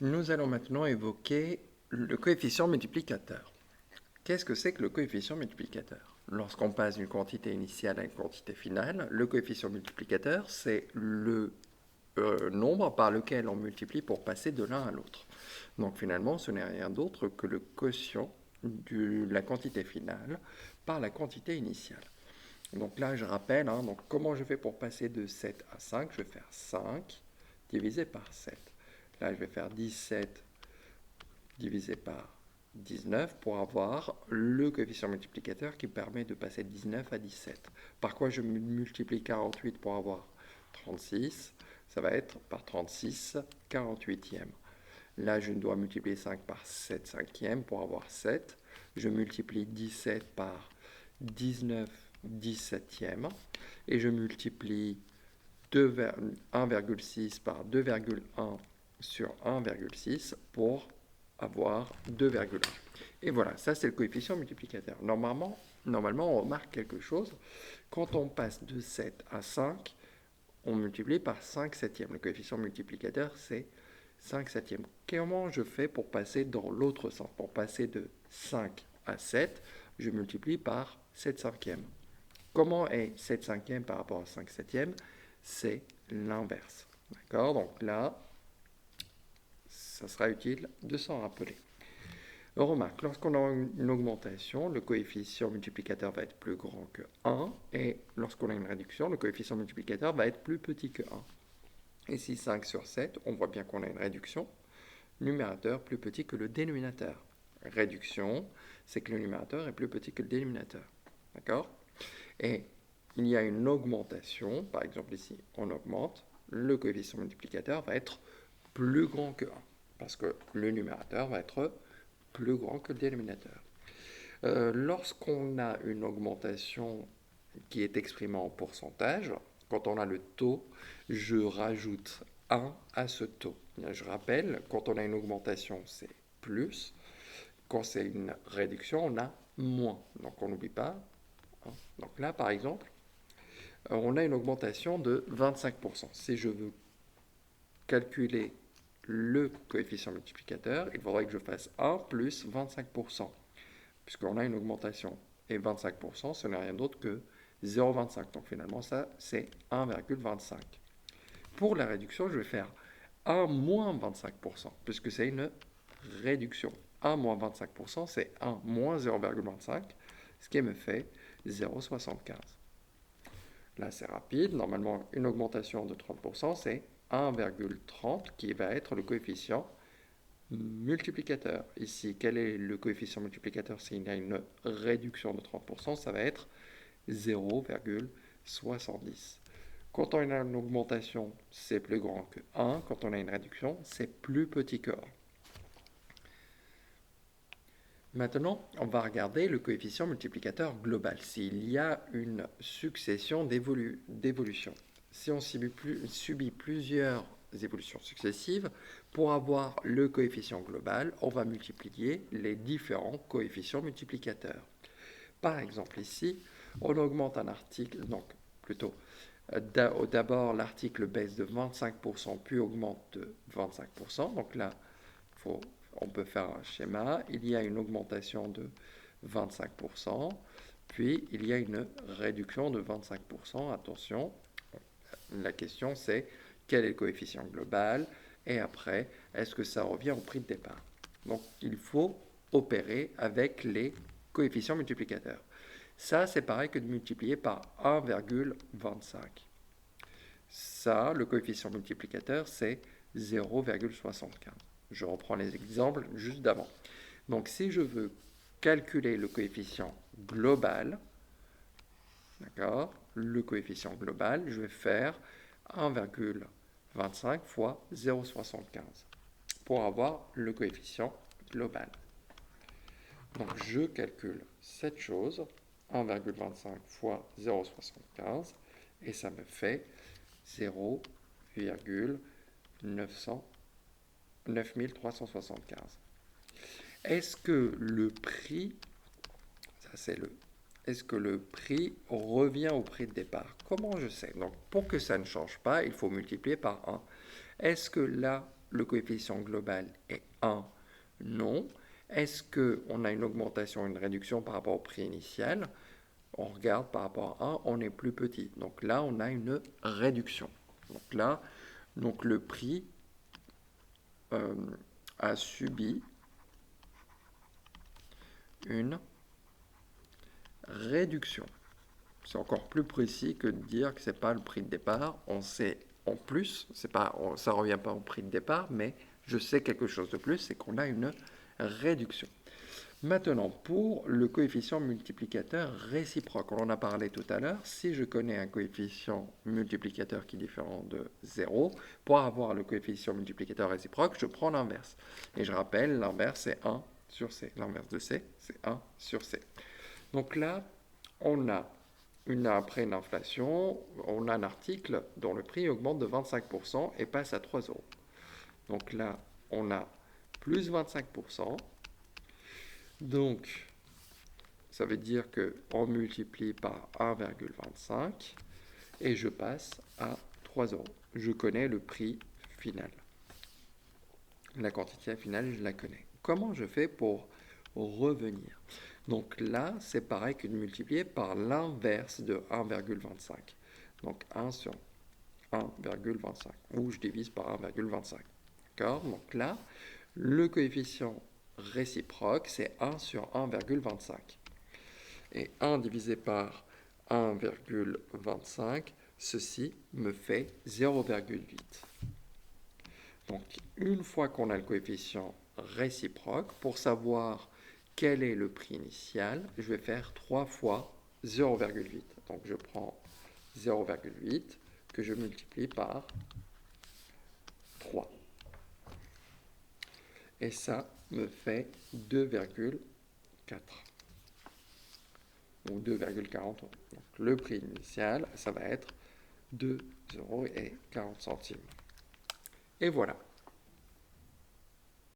Nous allons maintenant évoquer le coefficient multiplicateur. Qu'est-ce que c'est que le coefficient multiplicateur? Lorsqu'on passe d'une quantité initiale à une quantité finale, le coefficient multiplicateur, c'est le nombre par lequel on multiplie pour passer de l'un à l'autre. Donc finalement, ce n'est rien d'autre que le quotient de la quantité finale par la quantité initiale. Donc là, je rappelle, donc comment je fais pour passer de 7 à 5? Je vais faire 5 divisé par 7. Là, je vais faire 17 divisé par 19 pour avoir le coefficient multiplicateur qui permet de passer de 19 à 17. Par quoi je multiplie 48 pour avoir 36? Ça va être par 36 48e. Là, je dois multiplier 5 par 7 cinquièmes pour avoir 7. Je multiplie 17 par 19 17e. Et je multiplie 1,6 par 2,1 sur 1,6 pour avoir 2,1. Et voilà, ça c'est le coefficient multiplicateur. Normalement, on remarque quelque chose. Quand on passe de 7 à 5, on multiplie par 5 septièmes. Le coefficient multiplicateur, c'est 5 septièmes. Comment je fais pour passer dans l'autre sens? Pour passer de 5 à 7, je multiplie par 7 cinquièmes. Comment est 7 cinquièmes par rapport à 5 septièmes? C'est l'inverse. D'accord? Donc là, ça sera utile de s'en rappeler. On remarque, lorsqu'on a une augmentation, le coefficient multiplicateur va être plus grand que 1, et lorsqu'on a une réduction, le coefficient multiplicateur va être plus petit que 1. Ici, 5 sur 7, on voit bien qu'on a une réduction. Numérateur plus petit que le dénominateur. Réduction, c'est que le numérateur est plus petit que le dénominateur. D'accord? Et il y a une augmentation, par exemple ici, on augmente, le coefficient multiplicateur va être plus grand que 1, parce que le numérateur va être plus grand que le dénominateur. Lorsqu'on a une augmentation qui est exprimée en pourcentage, quand on a le taux, je rajoute 1 à ce taux. Je rappelle, quand on a une augmentation, c'est plus. Quand c'est une réduction, on a moins. Donc on n'oublie pas. Donc là, par exemple, on a une augmentation de 25%. Si je veux calculer le coefficient multiplicateur, il faudrait que je fasse 1 plus 25%, puisqu'on a une augmentation. Et 25%, ce n'est rien d'autre que 0,25. Donc finalement, ça, c'est 1,25. Pour la réduction, je vais faire 1 moins 25%, puisque c'est une réduction. 1 moins 25%, c'est 1 moins 0,25, ce qui me fait 0,75. Là, c'est rapide. Normalement, une augmentation de 30%, c'est 1,30 qui va être le coefficient multiplicateur. Ici, quel est le coefficient multiplicateur s'il y a une réduction de 30%? Ça va être 0,70. Quand on a une augmentation, c'est plus grand que 1. Quand on a une réduction, c'est plus petit que 1. Maintenant, on va regarder le coefficient multiplicateur global, s'il y a une succession d'évolutions. Si on subit plusieurs évolutions successives, pour avoir le coefficient global, on va multiplier les différents coefficients multiplicateurs. Par exemple, ici, on augmente un article, donc plutôt d'abord l'article baisse de 25%, puis augmente de 25%. Donc là, on peut faire un schéma. Il y a une augmentation de 25%, puis il y a une réduction de 25%. Attention, la question c'est quel est le coefficient global et après, est-ce que ça revient au prix de départ? Donc il faut opérer avec les coefficients multiplicateurs. Ça, c'est pareil que de multiplier par 1,25. Ça, le coefficient multiplicateur, c'est 0,75. Je reprends les exemples juste d'avant. Donc si je veux calculer le coefficient global, d'accord, le coefficient global, je vais faire 1,25 fois 0,75 pour avoir le coefficient global. Donc je calcule cette chose, 1,25 fois 0,75, et ça me fait 0,9375. Est-ce que le prix, ça c'est est-ce que le prix revient au prix de départ? Comment je sais? Donc pour que ça ne change pas, il faut multiplier par 1. Est-ce que là, le coefficient global est 1? Non. Est-ce qu'on a une augmentation, une réduction par rapport au prix initial? On regarde par rapport à 1, on est plus petit. Donc là, on a une réduction. Donc là, le prix a subi une réduction. C'est encore plus précis que de dire que ce n'est pas le prix de départ. On sait en plus, ça ne revient pas au prix de départ, mais je sais quelque chose de plus, c'est qu'on a une réduction. Maintenant, pour le coefficient multiplicateur réciproque, on en a parlé tout à l'heure, si je connais un coefficient multiplicateur qui est différent de 0, pour avoir le coefficient multiplicateur réciproque, je prends l'inverse. Et je rappelle, l'inverse c'est 1 sur C. L'inverse de C, c'est 1 sur C. Donc là, on a après une inflation, on a un article dont le prix augmente de 25% et passe à 3 euros. Donc là, on a plus 25%. Donc, ça veut dire qu'on multiplie par 1,25 et je passe à 3 euros. Je connais le prix final. La quantité finale, je la connais. Comment je fais pour revenir? Donc là, c'est pareil que de multiplier par l'inverse de 1,25. Donc 1 sur 1,25, ou je divise par 1,25. D'accord? Donc là, le coefficient réciproque, c'est 1 sur 1,25. Et 1 divisé par 1,25, ceci me fait 0,8. Donc, une fois qu'on a le coefficient réciproque, pour savoir quel est le prix initial, je vais faire 3 fois 0,8. Donc, je prends 0,8 que je multiplie par 3. Et ça me fait 2,4 ou 2,40 euros. Donc, le prix initial, ça va être 2,40 euros. Et voilà.